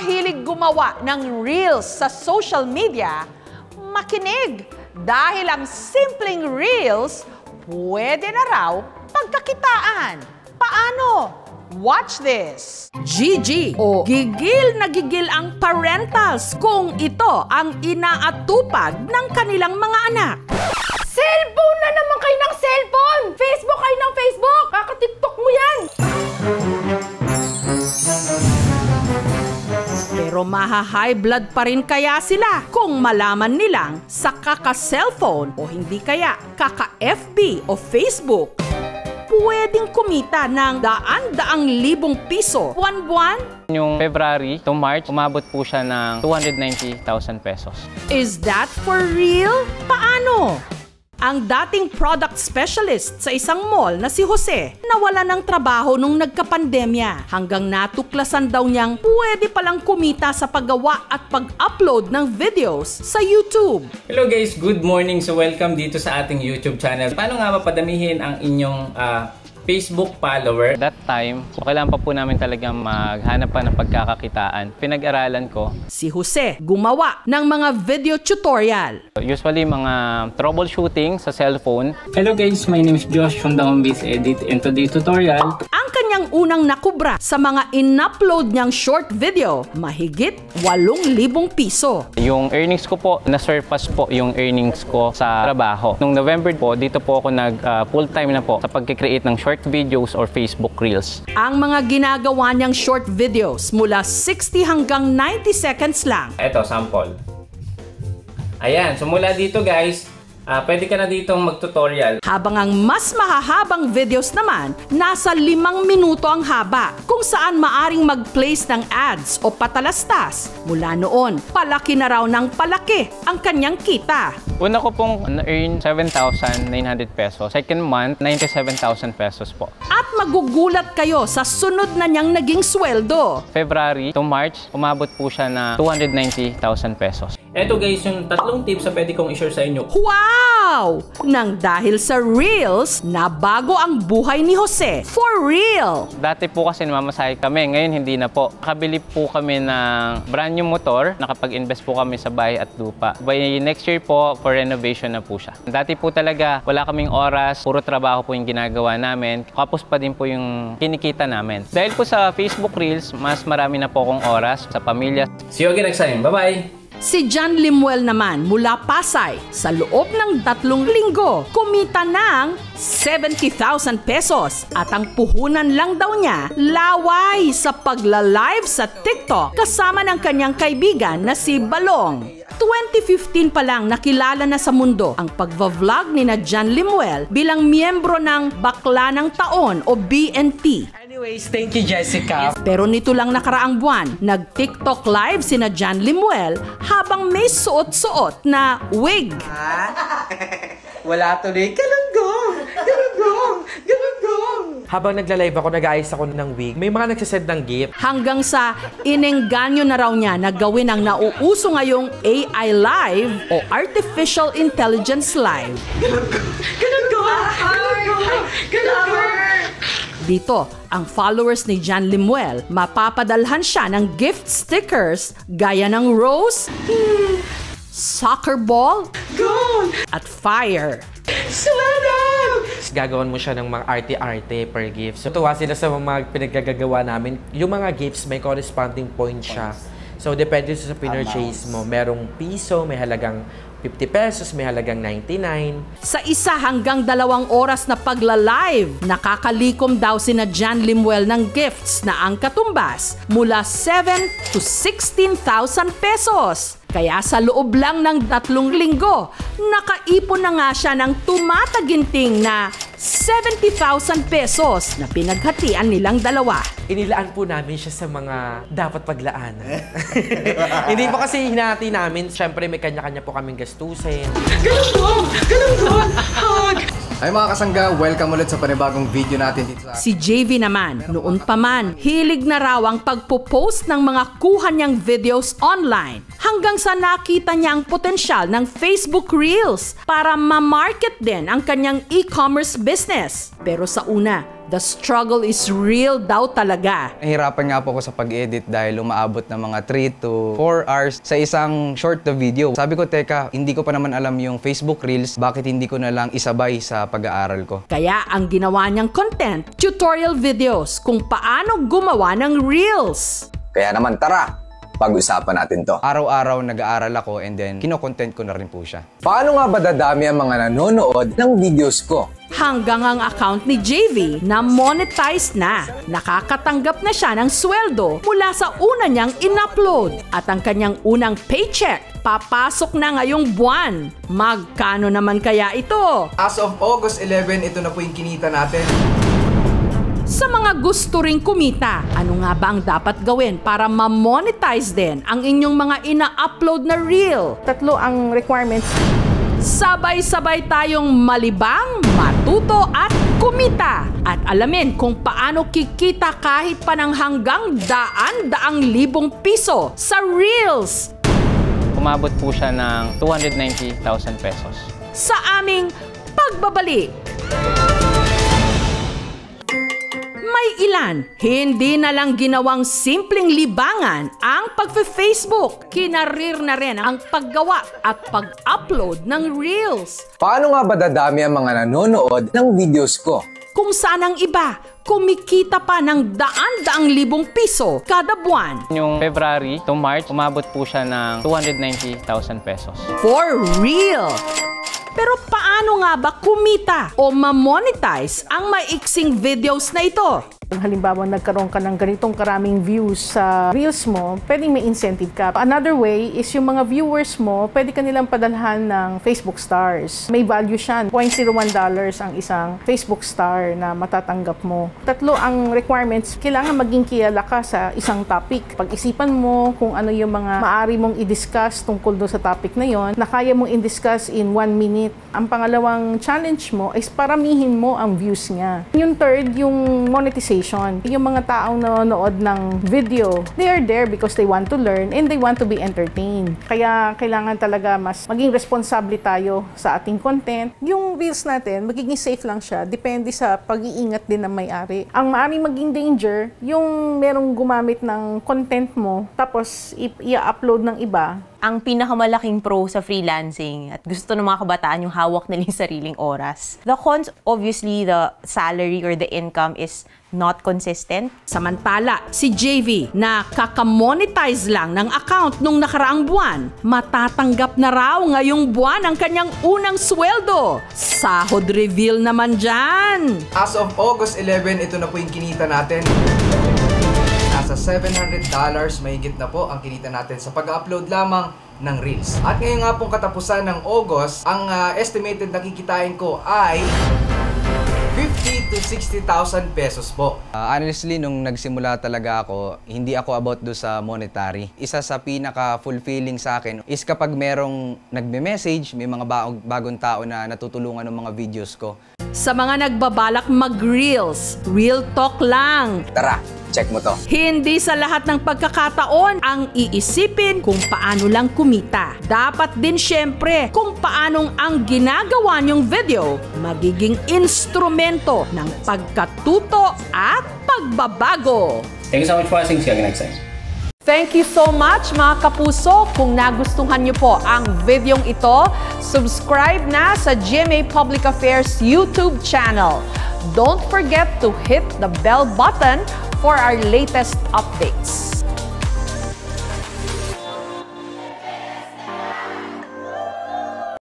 mahilig gumawa ng reels sa social media, makinig dahil ang simpleng reels pwede na raw pagkakitaan. Paano? Watch this! Gigi o gigil na gigil ang parentals kung ito ang inaatupag ng kanilang mga anak. Cellphone na naman kayo ng cellphone! Facebook kayo ng Facebook! Kaka-TikTok mo yan! Pero maha-high blood pa rin kaya sila kung malaman nilang sa kaka-cellphone o hindi kaya kaka-FB o Facebook, pwedeng kumita ng daan-daang libong piso buwan-buwan? Yung February to March, umabot po siya ng 290,000 pesos. Is that for real? Paano? Ang dating product specialist sa isang mall na si Jose nawala ng trabaho nung nagkapandemya hanggang natuklasan daw niyang pwede palang kumita sa paggawa at pag-upload ng videos sa YouTube. Hello guys, good morning. So welcome dito sa ating YouTube channel. Paano nga mapadamihin ang inyong Facebook follower? That time, kailangan pa po namin talagang maghanap pa ng pagkakakitaan. Pinag-aralan ko. Si Jose gumawa ng mga video tutorial. Usually mga troubleshooting sa cellphone. Hello guys, my name is Josh from the Homebase Edit, and today's tutorial, Ang kanyang unang nakubra sa mga in-upload niyang short video, mahigit 8,000 piso. Yung earnings ko po, na-surpass po yung earnings ko sa trabaho. Nung November po, dito po ako full-time na po sa pagkikreate ng short videos or Facebook Reels. Ang mga ginagawa niyang short videos mula 60 hanggang 90 seconds lang. Ito, sample. Ayan, so mula dito guys, pwede ka na ditong mag-tutorial. Habang ang mas mahahabang videos naman, nasa 5 minuto ang haba, kung saan maaring mag-place ng ads o patalastas. Mula noon, palaki na raw ng palaki ang kanyang kita. Una ko pong na-earn 7,900 pesos. Second month, 97,000 pesos po. At magugulat kayo sa sunod na niyang naging sweldo. February to March, umabot po siya na 290,000 pesos. Ito guys, yung 3 tips na pwede kong i-share sa inyo. Wow! Nang dahil sa Reels, nabago ang buhay ni Jose. For real! Dati po kasi namamasahe kami, ngayon hindi na po. Nakabili po kami ng brand new motor, nakapag-invest po kami sa bahay at lupa. By next year po, for renovation na po siya. Dati po talaga, wala kaming oras, puro trabaho po yung ginagawa namin. Kapos pa din po yung kinikita namin. Dahil po sa Facebook Reels, mas marami na po akong oras sa pamilya. See you again next time. Bye-bye! Si John Limuel naman mula Pasay, sa loob ng 3 linggo, kumita ng 70,000 pesos at ang puhunan lang daw niya laway sa pagla-live sa TikTok kasama ng kanyang kaibigan na si Balong. 2015 pa lang nakilala na sa mundo ang pagva-vlog ni na John Limuel bilang miyembro ng Bakla ng Taon o BNT. anyways, thank you Jessica. Pero nito lang nakaraang buwan, nag-TikTok live sina John Limuel habang may suot-suot na wig. Wala tuloy. Galunggong! Galunggong! Galunggong! Habang nagla-live ako, nag-aayos ako ng wig, may mga nagsasend ng gift. Hanggang sa inengganyo na raw niya na gawin ang nauuso ngayong AI Live o Artificial Intelligence Live. Galunggong! Galunggong! Galunggong! Galunggong! Dito, ang followers ni John Limuel, mapapadalhan siya ng gift stickers gaya ng rose, soccer ball, Gold! at fire. Sweldo! Gagawan mo siya ng mga arte-arte per gift. So, tuwa sila sa mga pinaggagawa namin. Yung mga gifts, may corresponding point siya. So, depende sa pinurchase mo. Merong piso, may halagang 50 pesos, may halagang 99. Sa 1 hanggang 2 oras na pagla-live, nakakalikom daw sina John Limuel ng gifts na ang katumbas mula 7 to 16,000 pesos. Kaya sa loob lang ng 3 linggo, nakaipon na nga siya ng tumataginting na 70,000 pesos na pinaghatian nilang dalawa. Inilaan po namin siya sa mga dapat paglaanan. Hindi po kasi hinati namin. Siyempre, may kanya-kanya po kaming gastusin. Ganun po! Ganun po! Hug! Ay mga kasangga, welcome ulit sa panibagong video natin dito sa... Si JV naman, noon pa man, hilig na raw ang pagpo-post ng mga kuha niyang videos online. Hanggang sa nakita niya ang potensyal ng Facebook Reels para ma-market din ang kanyang e-commerce business. Pero sa una, The struggle is real daw talaga. Nahirapan nga po ako sa pag-edit dahil umaabot ng mga 3 to 4 hours sa isang short na video. Sabi ko, teka, hindi ko pa naman alam yung Facebook Reels, bakit hindi ko na lang isabay sa pag-aaral ko? Kaya ang ginawa niyang content, tutorial videos kung paano gumawa ng Reels. Kaya naman tara, pag-usapan natin to. Araw-araw nag-aaral ako and then kino-content ko na rin po siya. Paano nga ba dadami ang mga nanonood ng videos ko? Hanggang ang account ni JV na monetized na. Nakakatanggap na siya ng sweldo mula sa una niyang in-upload. At ang kanyang unang paycheck, papasok na ngayong buwan. Magkano naman kaya ito? As of August 11, ito na po yung kinita natin. Sa mga gusto ring kumita, ano nga ba ang dapat gawin para ma-monetize din ang inyong mga ina-upload na reel? 3 ang requirements. Sabay-sabay tayong malibang, matuto at kumita. At alamin kung paano kikita kahit pa ng hanggang daan-daang libong piso sa Reels. Umabot po siya ng 290,000 pesos. Sa aming pagbabalik. May ilan, hindi na lang ginawang simpleng libangan ang pagfe-Facebook. Kinarir na rin ang paggawa at pag-upload ng Reels. Paano nga ba dadami ang mga nanonood ng videos ko? Kung saan ang iba, kumikita pa ng daan-daang libong piso kada buwan. Yung February to March, umabot po siya ng 290,000 pesos. For real! Pero paano nga ba kumita o ma-monetize ang maiksing videos na ito? Kung halimbawa nagkaroon ka ng ganitong karaming views sa Reels mo, pwedeng may incentive ka. Another way is yung mga viewers mo, pwede ka nilang padalhan ng Facebook stars. May value siya, $0.01 ang isang Facebook star na matatanggap mo. 3 ang requirements, kailangan maging kilala ka sa isang topic. Pag-isipan mo kung ano yung mga maaari mong i-discuss tungkol doon sa topic na yon, na kaya mong i-discuss in 1 minute. Ang pangalawang challenge mo is paramihin mo ang views niya. Yung third, yung monetization. Yung mga taong nanonood ng video, they are there because they want to learn and they want to be entertained. Kaya kailangan talaga mas maging responsable tayo sa ating content. Yung Reels natin, magiging safe lang siya. Depende sa pag-iingat din ng may-ari. Ang maaaring maging danger, yung merong gumamit ng content mo, tapos i-upload ng iba. Ang pinakamalaking pro sa freelancing at gusto ng mga kabataan yung hawak nila yung sariling oras. The cons, obviously, the salary or the income is not consistent. Samantala, si JV na kakamonetize lang ng account nung nakaraang buwan, matatanggap na raw ngayong buwan ang kanyang unang sweldo. Sahod reveal naman dyan! As of August 11, ito na po yung kinita natin. Nasa $700 mahigit na po ang kinita natin sa pag-upload lamang ng Reels. At ngayon nga pong katapusan ng August, ang estimated na kikitain ko ay 50 to 60,000 pesos po. Honestly, nung nagsimula talaga ako, hindi ako about do sa monetary. Isa sa pinaka-fulfilling sa akin is kapag merong nagme-message, may mga bagong tao na natutulungan ng mga videos ko. Sa mga nagbabalak mag-Reels, real talk lang. Tara, check mo to. Hindi sa lahat ng pagkakataon ang iisipin kung paano lang kumita. Dapat din syempre kung paanong ang ginagawa niyong video magiging instrumento ng pagkatuto at pagbabago. Thank you so much for watching. See you next time. Thank you so much mga kapuso. Kung nagustuhan niyo po ang videong ito, subscribe na sa GMA Public Affairs YouTube channel. Don't forget to hit the bell button for our latest updates.